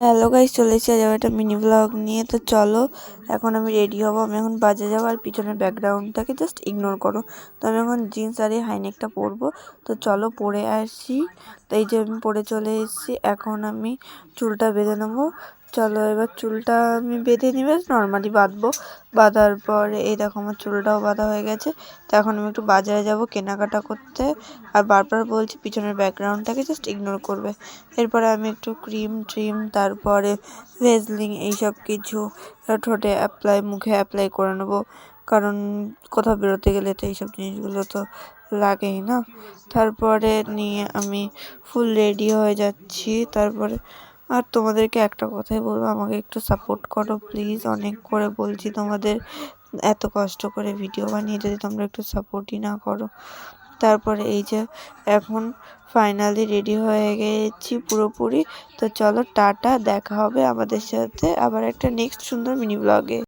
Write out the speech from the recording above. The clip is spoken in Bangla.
হ্যালো গাইস, চলে এসেছি আজ একটা মিনি ব্লগ নিয়ে। তো চলো, এখন আমি রেডি হবো। আমি এখন বাজে যাবো, আর পিছনের ব্যাকগ্রাউন্ডটাকে জাস্ট ইগনোর করো। তো আমি এখন জিন্স আর এই হাইনেকটা পরবো। তো চলো পরে আসি। তো এই যে আমি পরে চলে এসেছি। এখন আমি চুলটা বেঁধে নেবো। চলো এবার চুলটা আমি বেঁধে নিবে, নর্মালি বাঁধবো। বাঁধার পরে এই দেখো আমার চুলটাও বাঁধা হয়ে গেছে। তো এখন আমি একটু বাজারে যাব কেনাকাটা করতে। আর বারবার বলছি পিছনের ব্যাকগ্রাউন্ডটাকে জাস্ট ইগনোর করবে। এরপরে আমি একটু ক্রিম তারপরে ভেজলিন এইসব কিছু ঠোঁটে অ্যাপ্লাই, মুখে অ্যাপ্লাই করে নেবো, কারণ কোথাও বেরোতে গেলে তো এইসব জিনিসগুলো তো লাগেই না। তারপরে নিয়ে আমি ফুল রেডি হয়ে যাচ্ছি। তারপরে আর তোমাদেরকে একটা কথাই বলবো, আমাকে একটু সাপোর্ট করো প্লিজ। অনেক করে বলছি তোমাদের, এত কষ্ট করে ভিডিও বানিয়ে যদি তোমরা একটু সাপোর্টই না করো। তারপরে এই যে এখন ফাইনালি রেডি হয়ে গেছি পুরোপুরি। তো চলো টাটা, দেখা হবে আমাদের সাথে আবার একটা নেক্সট সুন্দর মিনি ব্লগে।